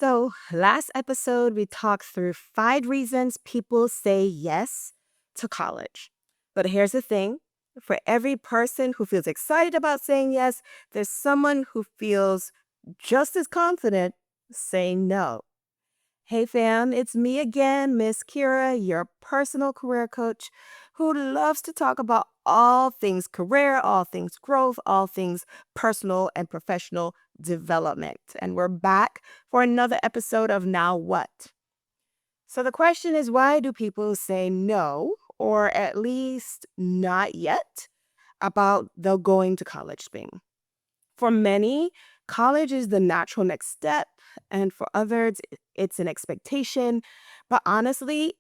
So, last episode, we talked through 5 reasons people say yes to college. But here's the thing, for every person who feels excited about saying yes, there's someone who feels just as confident saying no. Hey fam, it's me again, Miss Keira, your personal career coach who loves to talk about all things career, all things growth, all things personal and professional development. And we're back for another episode of Now What? So the question is, why do people say no, or at least not yet, about the going to college thing? For many, college is the natural next step, and for others, it's an expectation. But honestly,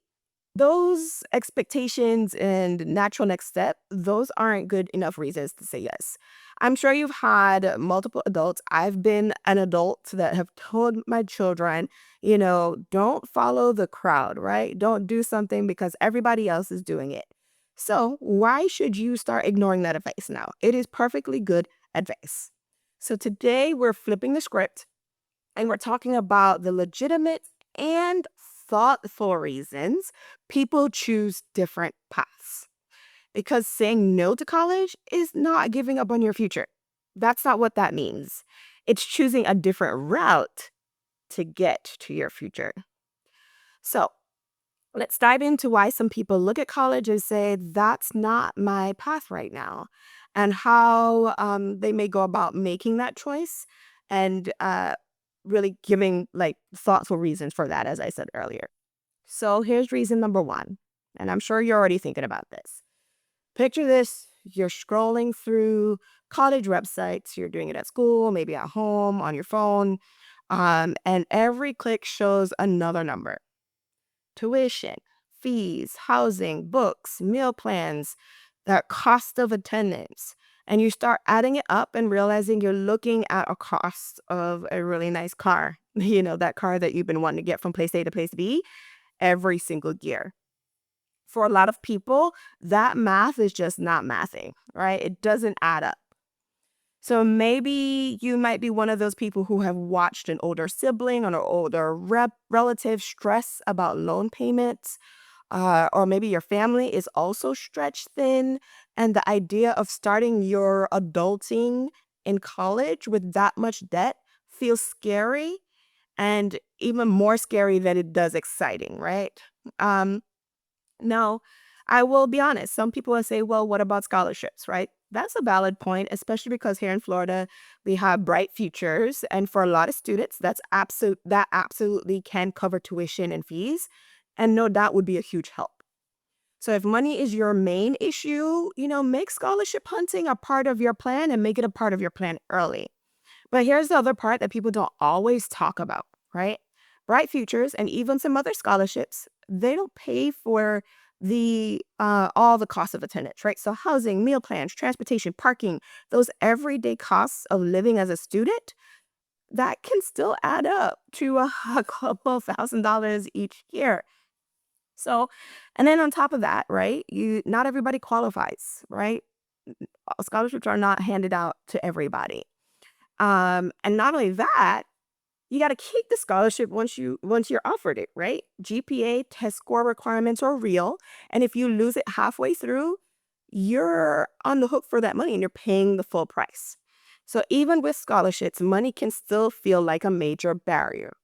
those expectations and natural next step, those aren't good enough reasons to say yes. I'm sure you've had multiple adults. I've been an adult that have told my children, don't follow the crowd, right? Don't do something because everybody else is doing it. So, why should you start ignoring that advice now? It is perfectly good advice. So, today we're flipping the script and we're talking about the legitimate and thoughtful reasons people choose different paths. Because saying no to college is not giving up on your future. That's not what that means. It's choosing a different route to get to your future. So, let's dive into why some people look at college and say, that's not my path right now, and how they may go about making that choice and really giving like thoughtful reasons for that, as I said earlier. So here's reason number one, and I'm sure you're already thinking about this. Picture this, you're scrolling through college websites, you're doing it at school, maybe at home, on your phone, and every click shows another number: tuition, fees, housing, books, meal plans, that cost of attendance. And you start adding it up and realizing you're looking at a cost of a really nice car, that car that you've been wanting to get from place A to place B every single year. For a lot of people, that math is just not mathing, right? It doesn't add up. So maybe you might be one of those people who have watched an older sibling or an older relative stress about loan payments, or maybe your family is also stretched thin, and the idea of starting your adulting in college with that much debt feels scary, and even more scary than it does exciting, right? Um, now, I will be honest. Some people will say, well, what about scholarships, right? That's a valid point, especially because here in Florida, we have bright futures. And for a lot of students, that absolutely can cover tuition and fees. And no, that would be a huge help. So if money is your main issue, make scholarship hunting a part of your plan and make it a part of your plan early. But here's the other part that people don't always talk about, right? Bright Futures and even some other scholarships, they don't pay for the all the costs of attendance, right? So housing, meal plans, transportation, parking, those everyday costs of living as a student, that can still add up to a couple $1,000s each year. So, and then on top of that, right? You Not everybody qualifies, right? Scholarships are not handed out to everybody. And not only that, you got to keep the scholarship once you're offered it, right? GPA test score requirements are real, and if you lose it halfway through, you're on the hook for that money and you're paying the full price. So even with scholarships, money can still feel like a major barrier.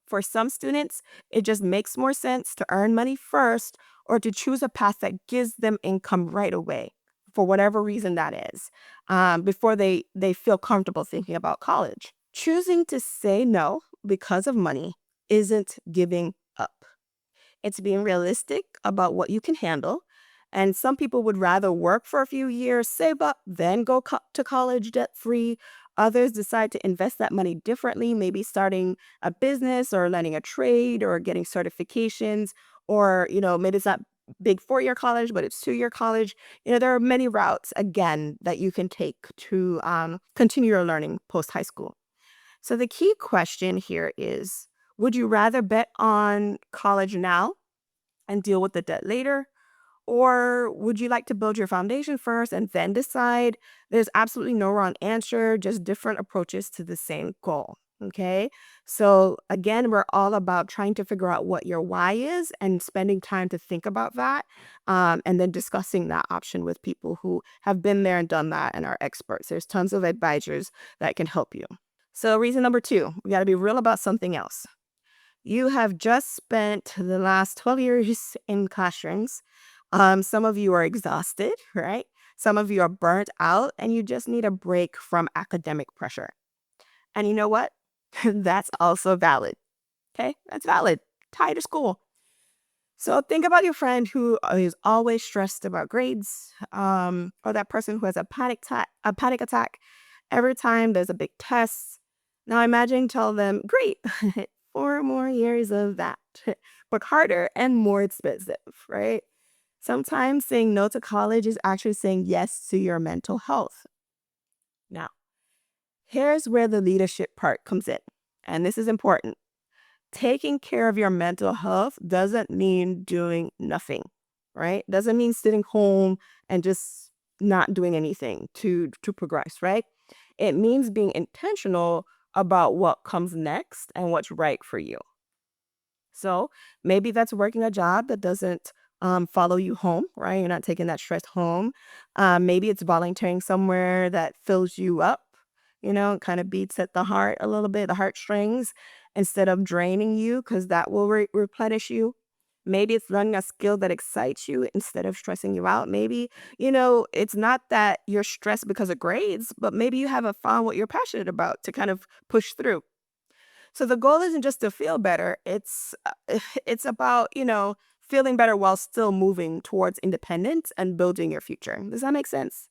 For some students, it just makes more sense to earn money first or to choose a path that gives them income right away, for whatever reason that is, before they feel comfortable thinking about college. Choosing to say no because of money isn't giving up. It's being realistic about what you can handle. And some people would rather work for a few years, save up, then go to college debt free. Others decide to invest that money differently, maybe starting a business or learning a trade or getting certifications, or, maybe it's not big 4-year college, but it's 2-year college. There are many routes, again, that you can take to continue your learning post high school. So the key question here is, would you rather bet on college now and deal with the debt later? Or would you like to build your foundation first and then decide? There's absolutely no wrong answer, just different approaches to the same goal. Okay. So again, we're all about trying to figure out what your why is and spending time to think about that. And then discussing that option with people who have been there and done that and are experts. There's tons of advisors that can help you. So, reason number two, we got to be real about something else. You have just spent the last 12 years in classrooms. Some of you are exhausted, right? Some of you are burnt out and you just need a break from academic pressure. And you know what? That's also valid. Okay, that's valid. Tired of school. So think about your friend who is always stressed about grades, or that person who has a panic attack every time there's a big test. Now imagine tell them, great, 4 more years of that, but harder and more expensive, right? Sometimes saying no to college is actually saying yes to your mental health. Now, here's where the leadership part comes in, and this is important. Taking care of your mental health doesn't mean doing nothing, right? Doesn't mean sitting home and just not doing anything to progress, right? It means being intentional about what comes next and what's right for you. So maybe that's working a job that doesn't follow you home, right? You're not taking that stress home. Maybe it's volunteering somewhere that fills you up, kind of beats at the heart a little bit, the heartstrings, instead of draining you, because that will replenish you. Maybe it's learning a skill that excites you instead of stressing you out. Maybe, it's not that you're stressed because of grades, but maybe you haven't found what you're passionate about to kind of push through. So the goal isn't just to feel better. It's about, feeling better while still moving towards independence and building your future. Does that make sense?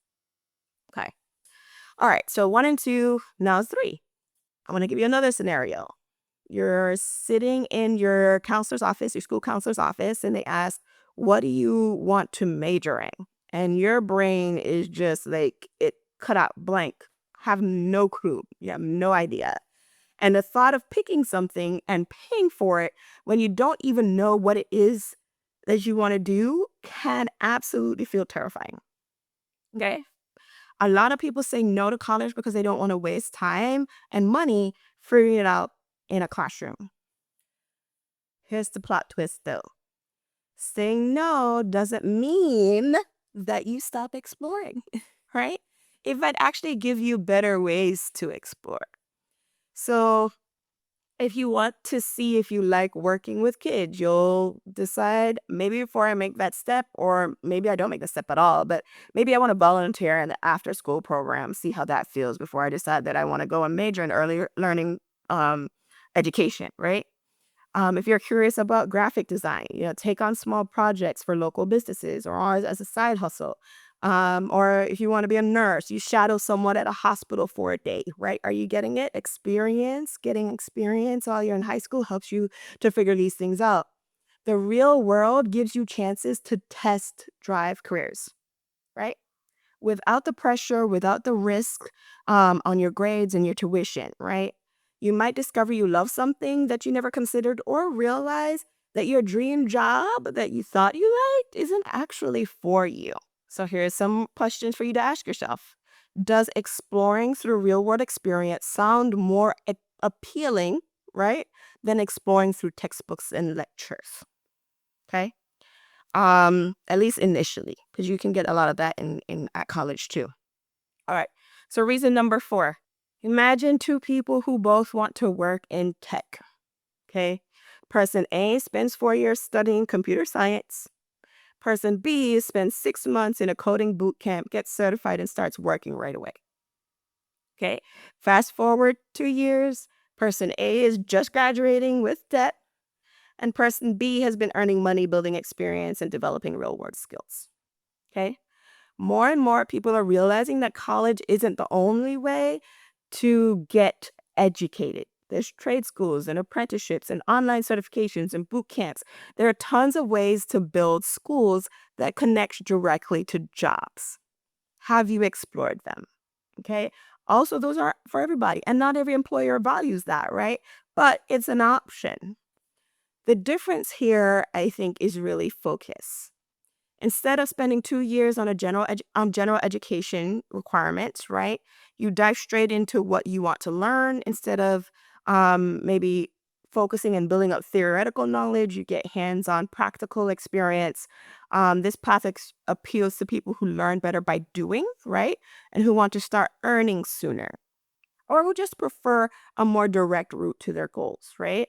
Okay. All right. So one and two, now it's three. I want to give you another scenario. You're sitting in your counselor's office, your school counselor's office, and they ask, what do you want to major in? And your brain is just like it cut out blank. Have no clue. You have no idea. And the thought of picking something and paying for it when you don't even know what it is that you want to do can absolutely feel terrifying. Okay. A lot of people say no to college because they don't want to waste time and money figuring it out in a classroom. Here's the plot twist though. Saying no doesn't mean that you stop exploring, right? It might actually give you better ways to explore. So if you want to see if you like working with kids, you'll decide maybe before I make that step, or maybe I don't make the step at all, but maybe I want to volunteer in the after school program, see how that feels before I decide that I want to go and major in early learning education, right? If you're curious about graphic design, take on small projects for local businesses or as a side hustle. Or if you want to be a nurse, you shadow someone at a hospital for a day, right? Are you getting it? Getting experience while you're in high school helps you to figure these things out. The real world gives you chances to test drive careers, right? Without the pressure, without the risk on your grades and your tuition, right? You might discover you love something that you never considered, or realize that your dream job that you thought you liked isn't actually for you. So here's some questions for you to ask yourself. Does exploring through real world experience sound more appealing, right, than exploring through textbooks and lectures? Okay. At least initially, because you can get a lot of that in at college too. All right. So reason number four. Imagine two people who both want to work in tech. Okay. Person A spends 4 years studying computer science. Person B spends 6 months in a coding boot camp, gets certified, and starts working right away. Okay. Fast forward 2 years. Person A is just graduating with debt, and person B has been earning money, building experience, and developing real world skills. Okay. More and more people are realizing that college isn't the only way to get educated. There's trade schools and apprenticeships and online certifications and boot camps. There are tons of ways to build schools that connect directly to jobs. Have you explored them? Okay. Also, those are for everybody, and not every employer values that, right? But it's an option. The difference here, I think, is really focus. Instead of spending 2 years on general education requirements, right? You dive straight into what you want to learn instead of Maybe focusing and building up theoretical knowledge, you get hands-on practical experience. This path appeals to people who learn better by doing, right? And who want to start earning sooner, or who just prefer a more direct route to their goals, right?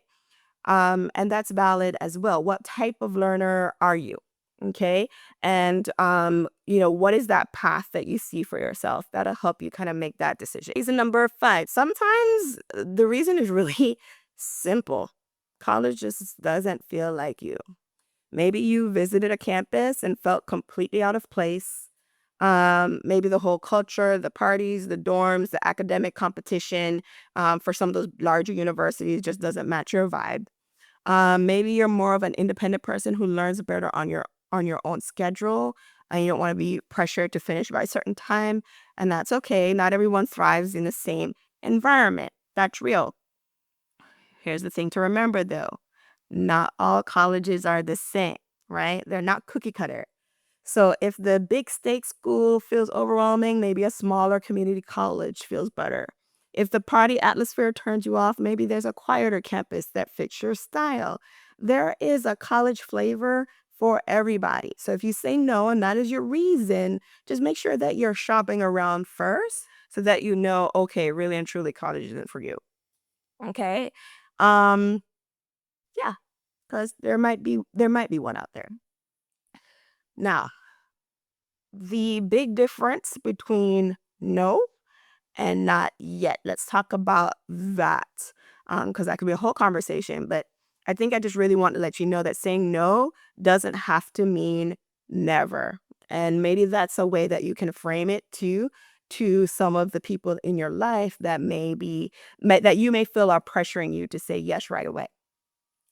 And that's valid as well. What type of learner are you? Okay. And, what is that path that you see for yourself? That'll help you kind of make that decision. Reason number 5. Sometimes the reason is really simple. College just doesn't feel like you. Maybe you visited a campus and felt completely out of place. Maybe the whole culture, the parties, the dorms, the academic competition, for some of those larger universities just doesn't match your vibe. Maybe you're more of an independent person who learns better on your own schedule, and you don't want to be pressured to finish by a certain time, and that's okay. Not everyone thrives in the same environment. That's real. Here's the thing to remember though. Not all colleges are the same, right? They're not cookie cutter. So if the big state school feels overwhelming, maybe a smaller community college feels better. If the party atmosphere turns you off, maybe there's a quieter campus that fits your style. There is a college flavor for everybody. So if you say no and that is your reason, just make sure that you're shopping around first so that you know, okay, really and truly college isn't for you. Okay? Um yeah, cuz there might be one out there. Now, the big difference between no and not yet. Let's talk about that, because that could be a whole conversation. But I think I just really want to let you know that saying no doesn't have to mean never. And maybe that's a way that you can frame it to some of the people in your life that that you may feel are pressuring you to say yes right away.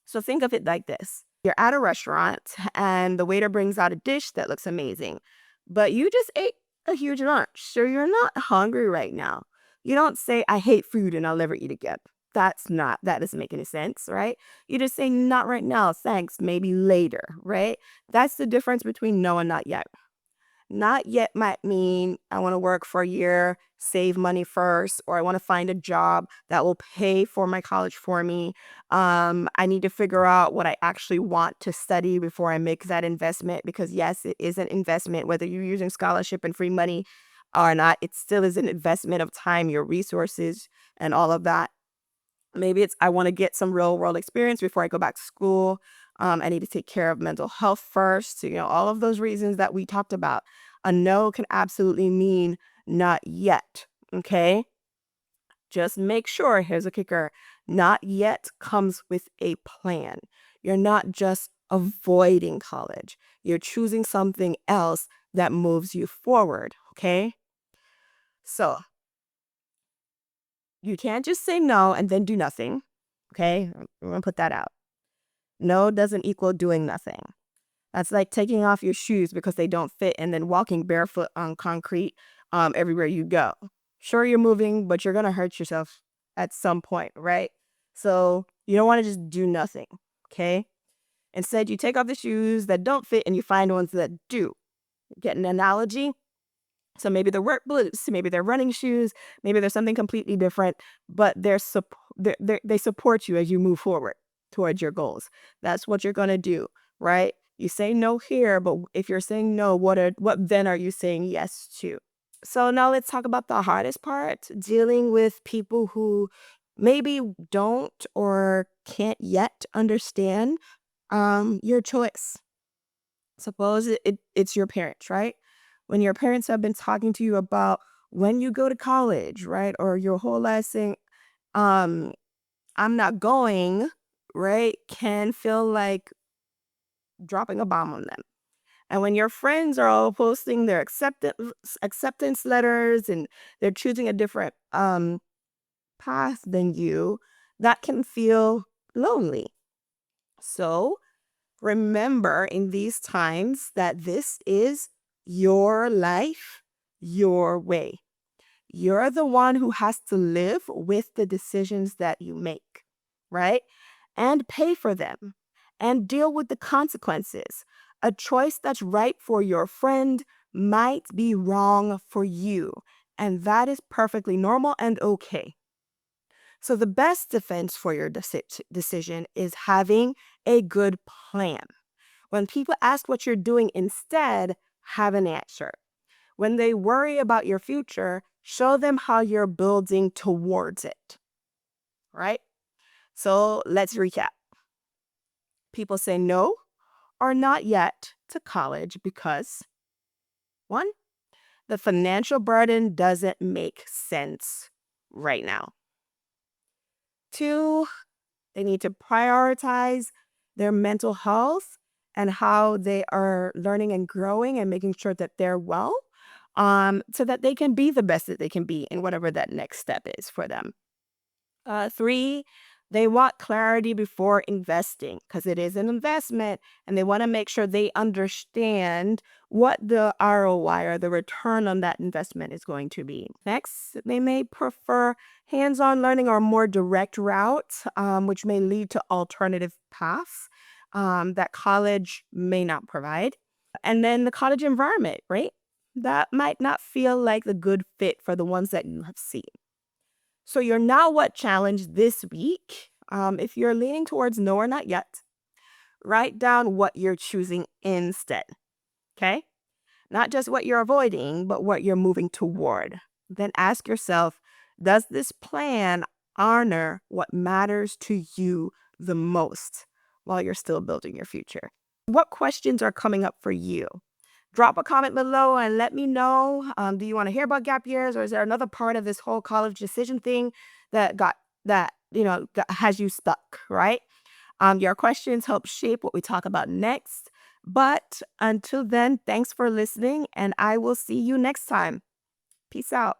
So think of it like this. You're at a restaurant and the waiter brings out a dish that looks amazing, but you just ate a huge lunch, so you're not hungry right now. You don't say, I hate food and I'll never eat again. That doesn't make any sense, right? You just say, not right now, thanks, maybe later, right? That's the difference between no and not yet. Not yet might mean I want to work for a year, save money first, or I want to find a job that will pay for my college for me. I need to figure out what I actually want to study before I make that investment because, yes, it is an investment, whether you're using scholarship and free money or not, it still is an investment of time, your resources, and all of that. Maybe it's I want to get some real world experience before I go back to school. I need to take care of mental health first. All of those reasons that we talked about. A no can absolutely mean not yet. Okay. Just make sure, here's a kicker, not yet comes with a plan. You're not just avoiding college, you're choosing something else that moves you forward. Okay. So you can't just say no and then do nothing. Okay. I'm going to put that out. No doesn't equal doing nothing. That's like taking off your shoes because they don't fit and then walking barefoot on concrete everywhere you go. Sure, you're moving, but you're going to hurt yourself at some point, right? So you don't want to just do nothing, okay? Instead, you take off the shoes that don't fit and you find ones that do. Get an analogy? So maybe they're work boots, maybe they're running shoes, maybe there's something completely different, but they support you as you move forward towards your goals. That's what you're going to do, right? You say no here, but if you're saying no, what then are you saying yes to? So now let's talk about the hardest part, dealing with people who maybe don't or can't yet understand your choice. Suppose it's your parents, right? When your parents have been talking to you about when you go to college, right? Or your whole life saying, um, I'm not going, right? Can feel like dropping a bomb on them. And when your friends are all posting their acceptance letters and they're choosing a different path than you, that can feel lonely. So remember in these times that this is your life, your way. You're the one who has to live with the decisions that you make, right? And pay for them and deal with the consequences. A choice that's right for your friend might be wrong for you. And that is perfectly normal and okay. So the best defense for your decision is having a good plan. When people ask what you're doing instead, have an answer. When they worry about your future, show them how you're building towards it, right? So let's recap. People say no or not yet to college because one, the financial burden doesn't make sense right now. Two, they need to prioritize their mental health and how they are learning and growing and making sure that they're well, so that they can be the best that they can be in whatever that next step is for them. Three, they want clarity before investing because it is an investment and they want to make sure they understand what the ROI or the return on that investment is going to be. Next, they may prefer hands on learning or more direct routes, which may lead to alternative paths that college may not provide. And then the college environment, right? That might not feel like the good fit for the ones that you have seen. So your now what challenge this week, if you're leaning towards no or not yet, write down what you're choosing instead. Okay? Not just what you're avoiding, but what you're moving toward. Then ask yourself, does this plan honor what matters to you the most while you're still building your future? What questions are coming up for you? Drop a comment below and let me know. Do you want to hear about gap years, or is there another part of this whole college decision thing that has you stuck, right? Your questions help shape what we talk about next. But until then, thanks for listening, and I will see you next time. Peace out.